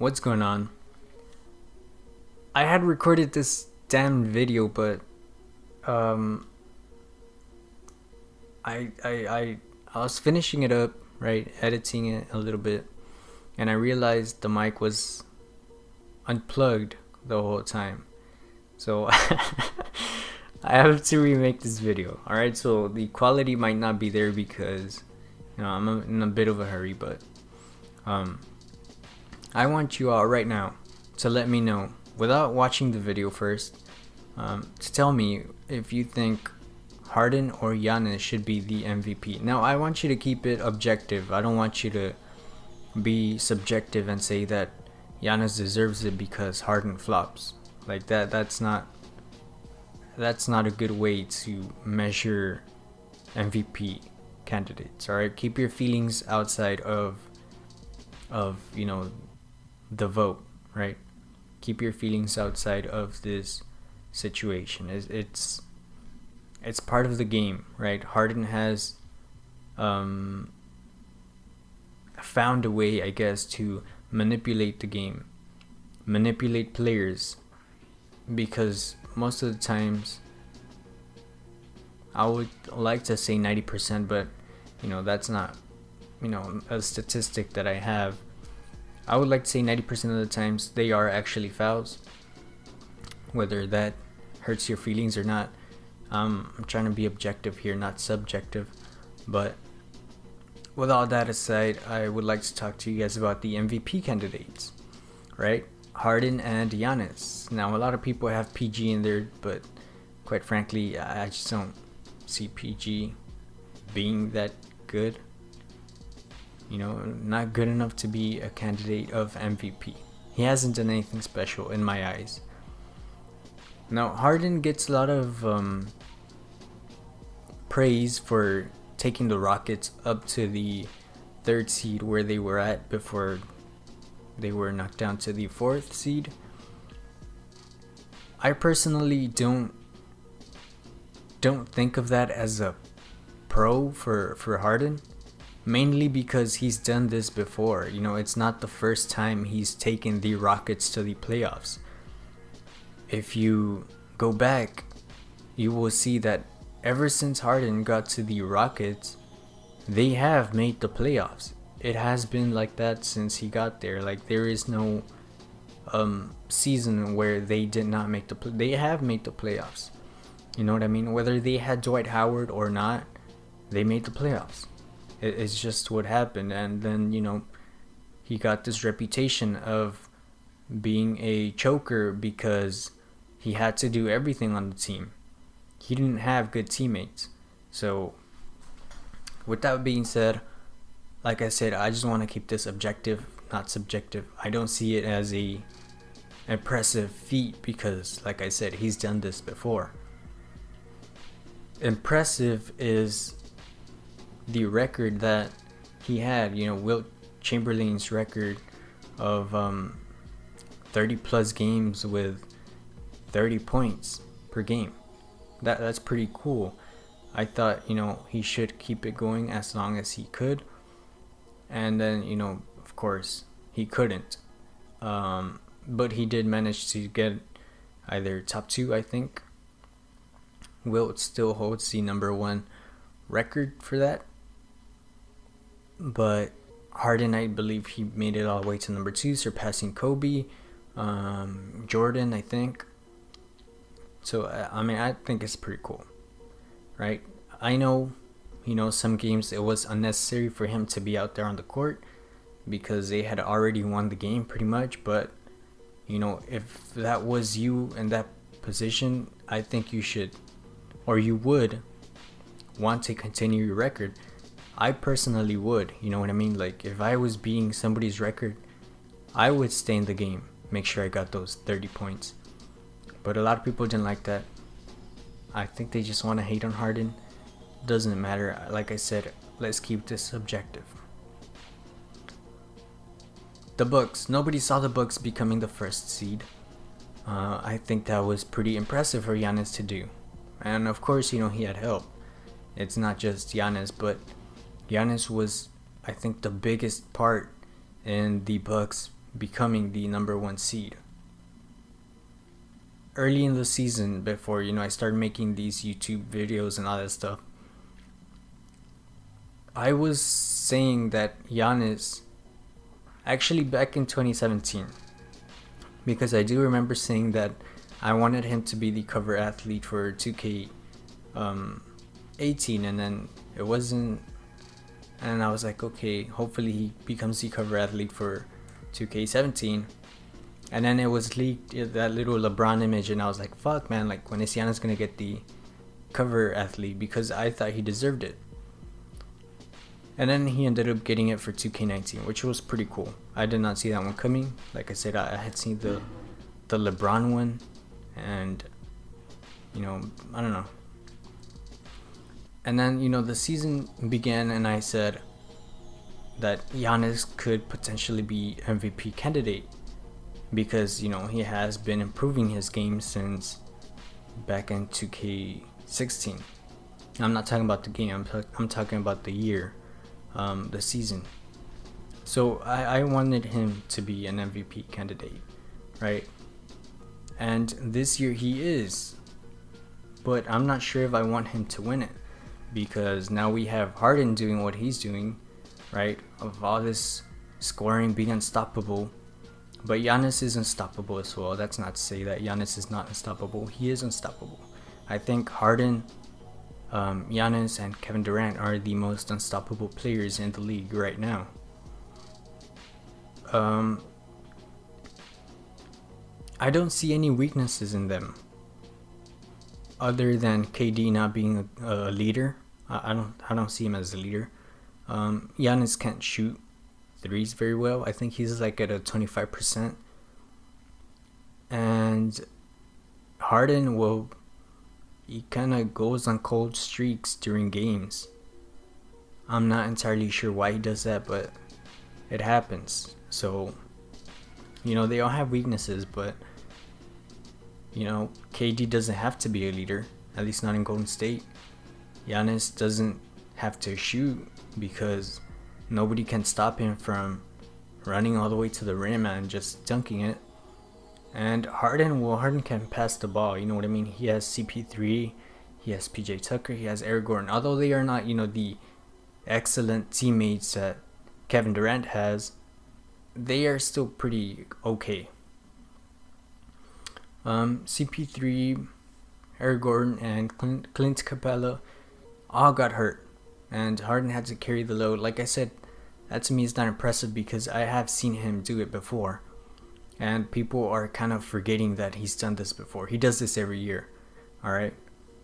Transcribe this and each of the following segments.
What's going on? I had recorded this damn video, but um, I was finishing it up, right, editing it a little bit, and I realized the mic was unplugged the whole time. So I have to remake this video. All right, so the quality might not be there because I'm in a bit of a hurry, but um, I want you all right now to let me know, without watching the video first, to tell me if you think Harden or Giannis should be the MVP. Now, I want you to keep it objective. I don't want you to be subjective and say that Giannis deserves it because Harden flops. Like that. That's not a good way to measure MVP candidates. All right, keep your feelings outside of the vote, right? Keep your feelings outside of this situation. It's part of the game, right? Harden has found a way, I guess, to manipulate the game, manipulate players, because most of the times, I would like to say 90%, but that's not a statistic that I have. I would like to say 90% of the times they are actually fouls, whether that hurts your feelings or not. I'm trying to be objective here, not subjective. But with all that aside, I would like to talk to you guys about the MVP candidates, right? Harden and Giannis. Now, a lot of people have PG in there, but quite frankly, I just don't see PG being that good. Not good enough to be a candidate of MVP. He hasn't done anything special in my eyes. Now, Harden gets a lot of praise for taking the Rockets up to the third seed where they were at before they were knocked down to the fourth seed. I personally don't think of that as a pro for Harden, mainly because he's done this before. It's not the first time he's taken the Rockets to the playoffs. If you go back, you will see that ever since Harden got to the Rockets, they have made the playoffs. It has been like that since he got there. Like, there is no season where they did not make they have made the playoffs. You know what I mean? Whether they had Dwight Howard or not, they made the playoffs. It's just what happened. And then he got this reputation of being a choker because he had to do everything on the team. He didn't have good teammates. So with that being said, like I said, I just want to keep this objective, not subjective. I don't see it as a impressive feat because, like I said, he's done this before. Impressive is the record that he had. Wilt Chamberlain's record of 30 plus games with 30 points per game. That's pretty cool. I thought he should keep it going as long as he could, and then of course he couldn't, but he did manage to get either top 2, I think. Wilt still holds the number 1 record for that, but Harden, I believe he made it all the way to number 2, surpassing Kobe, Jordan, I think. So I think it's pretty cool, right? I know, some games it was unnecessary for him to be out there on the court because they had already won the game pretty much. But if that was you in that position, I think you should, or you would want to continue your record. I personally would, you know what I mean? Like, if I was being somebody's record, I would stay in the game, make sure I got those 30 points. But a lot of people didn't like that. I think they just want to hate on Harden. Doesn't matter. Like I said, let's keep this subjective. The Bucks. Nobody saw the Bucks becoming the first seed. I think that was pretty impressive for Giannis to do. And of course, he had help. It's not just Giannis, but Giannis was, I think, the biggest part in the Bucks becoming the number 1 seed. Early in the season, before I started making these YouTube videos and all that stuff, I was saying that Giannis, actually back in 2017, because I do remember saying that I wanted him to be the cover athlete for 2K18, and then it wasn't, and I was like, okay, hopefully he becomes the cover athlete for 2K17, and then it was leaked, that little LeBron image, and I was like, fuck man, like, when is Giannis gonna get the cover athlete, because I thought he deserved it. And then he ended up getting it for 2K19, which was pretty cool. I did not see that one coming. Like I said, I had seen the LeBron one, and I don't know. And then the season began, and I said that Giannis could potentially be MVP candidate, because he has been improving his game since back in 2K16. I'm not talking about the game. I'm talking about the year. The season. So I wanted him to be an MVP candidate, right? And this year he is, but I'm not sure if I want him to win it, because now we have Harden doing what he's doing, right? Of all this scoring, being unstoppable, but Giannis is unstoppable as well. That's not to say that Giannis is not unstoppable. He is unstoppable. I think Harden, Giannis and Kevin Durant are the most unstoppable players in the league right now. I don't see any weaknesses in them, other than KD not being a leader. I don't see him as a leader. Giannis can't shoot threes very well. I think he's like at a 25%, and Harden he kind of goes on cold streaks during games. I'm not entirely sure why he does that, but it happens. So, they all have weaknesses, but, KD doesn't have to be a leader, at least not in Golden State. Giannis doesn't have to shoot, because nobody can stop him from running all the way to the rim and just dunking it. And Harden can pass the ball, you know what I mean? He has CP3, he has PJ Tucker, he has Eric Gordon. Although they are not, the excellent teammates that Kevin Durant has, they are still pretty okay. CP3, Eric Gordon, and Clint Capella all got hurt, and Harden had to carry the load. Like I said, that to me is not impressive, because I have seen him do it before. And people are kind of forgetting that he's done this before. He does this every year, all right?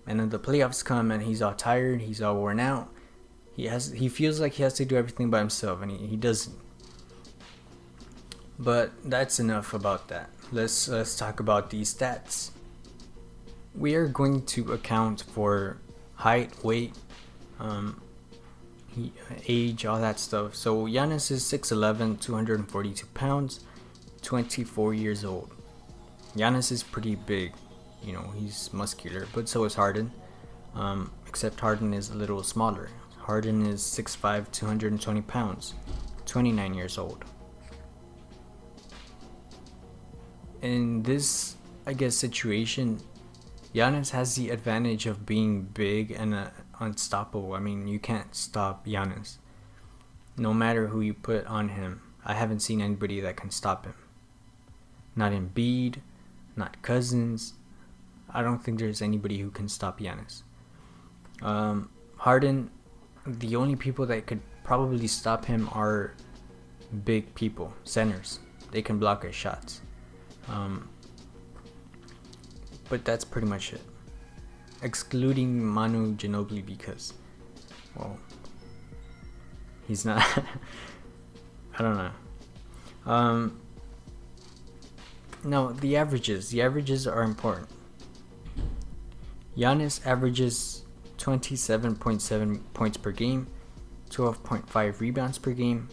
And then the playoffs come, and he's all tired, he's all worn out. He feels like he has to do everything by himself, and he doesn't. But that's enough about that. Let's talk about these stats. We are going to account for height, weight, age, all that stuff. So Giannis is 6'11", 242 pounds. 24 years old. Giannis is pretty big, he's muscular, but so is Harden, except Harden is a little smaller. Harden is 6'5", 220 pounds, 29 years old. In this, situation, Giannis has the advantage of being big and unstoppable. I mean, you can't stop Giannis, no matter who you put on him. I haven't seen anybody that can stop him. Not Embiid, not Cousins. I don't think there's anybody who can stop Giannis. Harden, the only people that could probably stop him are big people, centers. They can block his shots. But that's pretty much it. Excluding Manu Ginobili, because, he's not. I don't know. No, the averages are important. Giannis averages 27.7 points per game, 12.5 rebounds per game,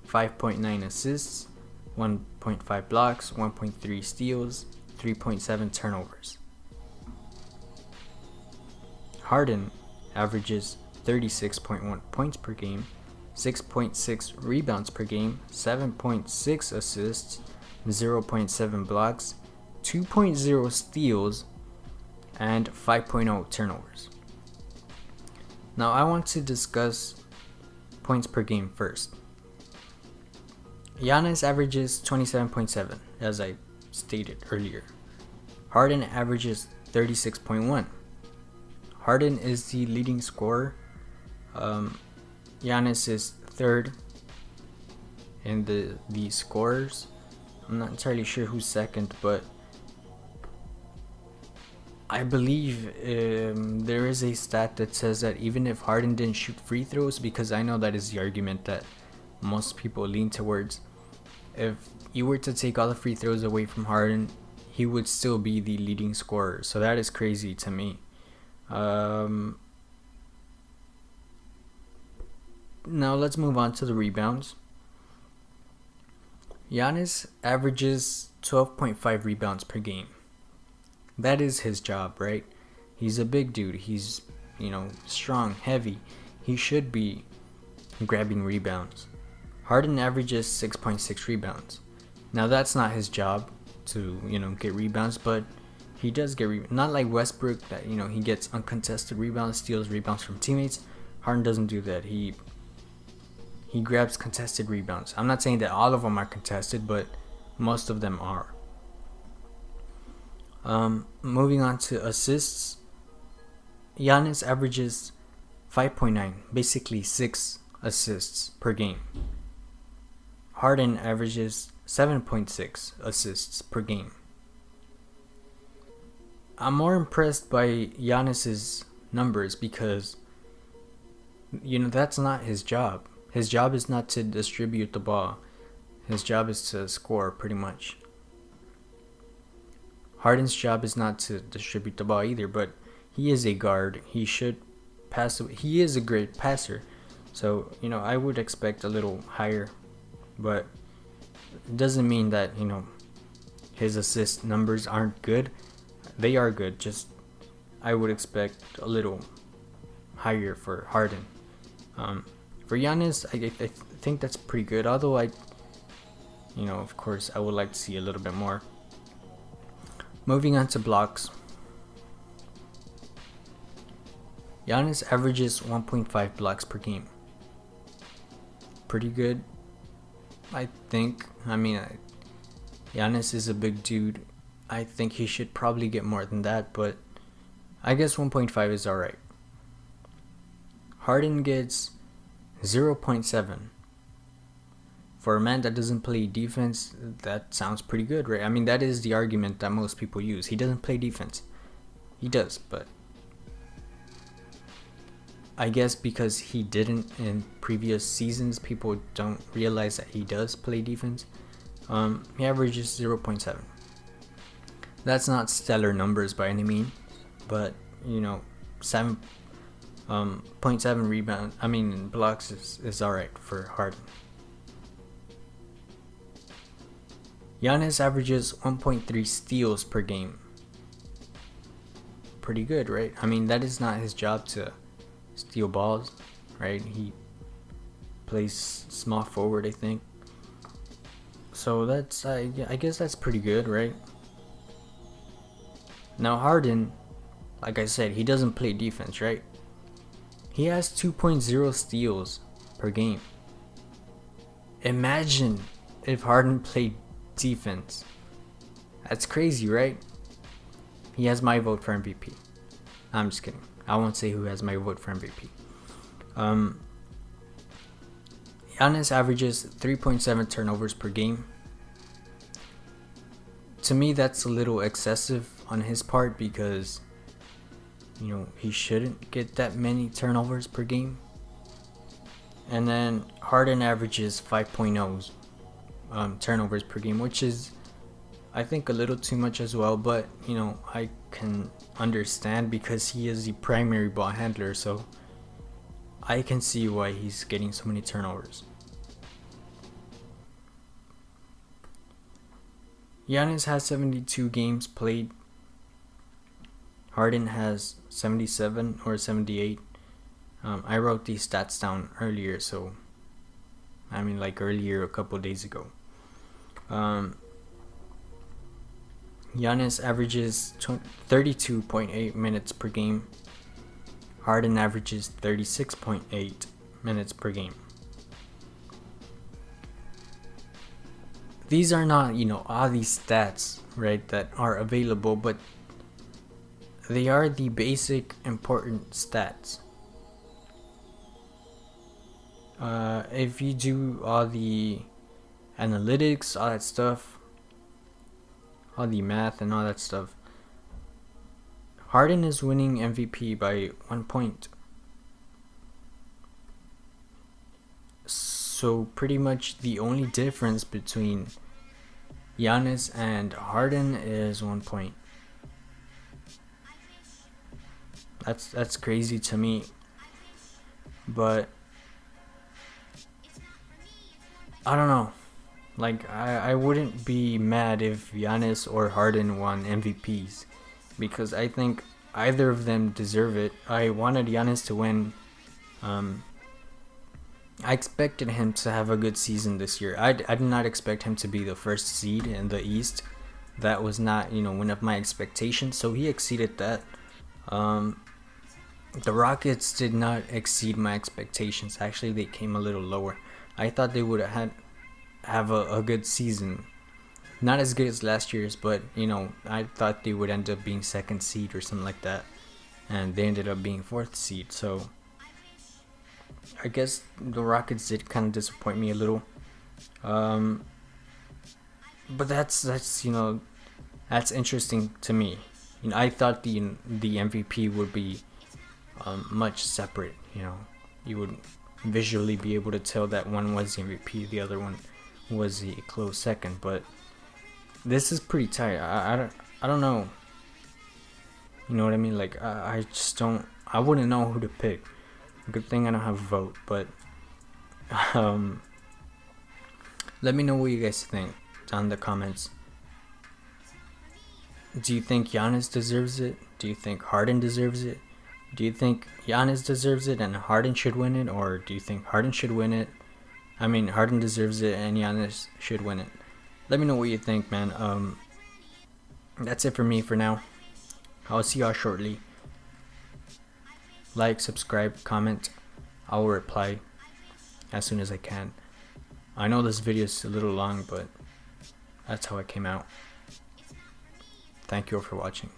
5.9 assists, 1.5 blocks, 1.3 steals, 3.7 turnovers. Harden averages 36.1 points per game, 6.6 rebounds per game, 7.6 assists, 0.7 blocks, 2.0 steals, and 5.0 turnovers. Now I want to discuss points per game first. Giannis averages 27.7, as I stated earlier. Harden averages 36.1. Harden is the leading scorer. Giannis is third in the scorers. I'm not entirely sure who's second, but I believe there is a stat that says that even if Harden didn't shoot free throws, because I know that is the argument that most people lean towards, if you were to take all the free throws away from Harden, he would still be the leading scorer. So that is crazy to me. Now let's move on to the rebounds. Giannis averages 12.5 rebounds per game. That is his job, right? He's a big dude. He's, strong, heavy. He should be grabbing rebounds. Harden averages 6.6 rebounds. Now that's not his job to, get rebounds, but he does get not like Westbrook that, he gets uncontested rebounds, steals rebounds from teammates. Harden doesn't do that. He grabs contested rebounds. I'm not saying that all of them are contested, but most of them are. Moving on to assists, Giannis averages 5.9, basically 6 assists per game. Harden averages 7.6 assists per game. I'm more impressed by Giannis's numbers because, that's not his job. His job is not to distribute the ball. His job is to score, pretty much. Harden's job is not to distribute the ball either, but he is a guard. He should pass. He is a great passer. So, I would expect a little higher, but it doesn't mean that, his assist numbers aren't good. They are good, just I would expect a little higher for Harden. For Giannis, I think that's pretty good, although of course, I would like to see a little bit more. Moving on to blocks. Giannis averages 1.5 blocks per game. Pretty good, I think. Giannis is a big dude. I think he should probably get more than that, but I guess 1.5 is alright. Harden gets 0.7. For a man that doesn't play defense, that sounds pretty good, right? That is the argument that most people use. He doesn't play defense. He does, but I guess because he didn't in previous seasons, people don't realize that he does play defense. He averages 0.7. That's not stellar numbers by any means, but 7.7 rebound. Blocks is alright for Harden. Giannis averages 1.3 steals per game. Pretty good, right? That is not his job to steal balls, right? He plays small forward, I think. So that's, I guess that's pretty good, right? Now Harden, like I said, he doesn't play defense, right? He has 2.0 steals per game. Imagine if Harden played defense. That's crazy, right? He has my vote for MVP. I'm just kidding. I won't say who has my vote for MVP. Giannis averages 3.7 turnovers per game. To me, that's a little excessive on his part because, he shouldn't get that many turnovers per game. And then Harden averages 5.0 turnovers per game, which is, I think, a little too much as well, but I can understand because he is the primary ball handler, so I can see why he's getting so many turnovers. Giannis has 72 games played. Harden has 77 or 78. I wrote these stats down earlier, so I mean, like earlier, a couple days ago. Giannis averages 32.8 minutes per game. Harden averages 36.8 minutes per game. These are not, all these stats, right, that are available, but they are the basic important stats. If you do all the analytics, all that stuff, all the math and all that stuff, Harden is winning MVP by 1 point. So pretty much the only difference between Giannis and Harden is 1 point. That's crazy to me. But I don't know. Like, I wouldn't be mad if Giannis or Harden won MVPs, because I think either of them deserve it. I wanted Giannis to win. I expected him to have a good season this year. I did not expect him to be the first seed in the East. That was not, one of my expectations, so he exceeded that. The Rockets did not exceed my expectations. Actually, they came a little lower. I thought they would have a good season. Not as good as last year's, but, I thought they would end up being second seed or something like that. And they ended up being fourth seed, so I guess the Rockets did kind of disappoint me a little. But that's interesting to me. I thought the MVP would be much separate. You would visually be able to tell that one was the MVP, the other one was a close second. But this is pretty tight. I don't know. You know what I mean? Like, I just don't. I wouldn't know who to pick. Good thing I don't have a vote, but let me know what you guys think down in the comments. Do you think Giannis deserves it? Do you think Harden deserves it? Do you think Giannis deserves it and Harden should win it? Or do you think Harden should win it? I mean, Harden deserves it and Giannis should win it. Let me know what you think, man. That's it for me for now. I'll see y'all shortly. Like, subscribe, comment. I will reply as soon as I can. I know this video is a little long, but that's how it came out. Thank you all for watching.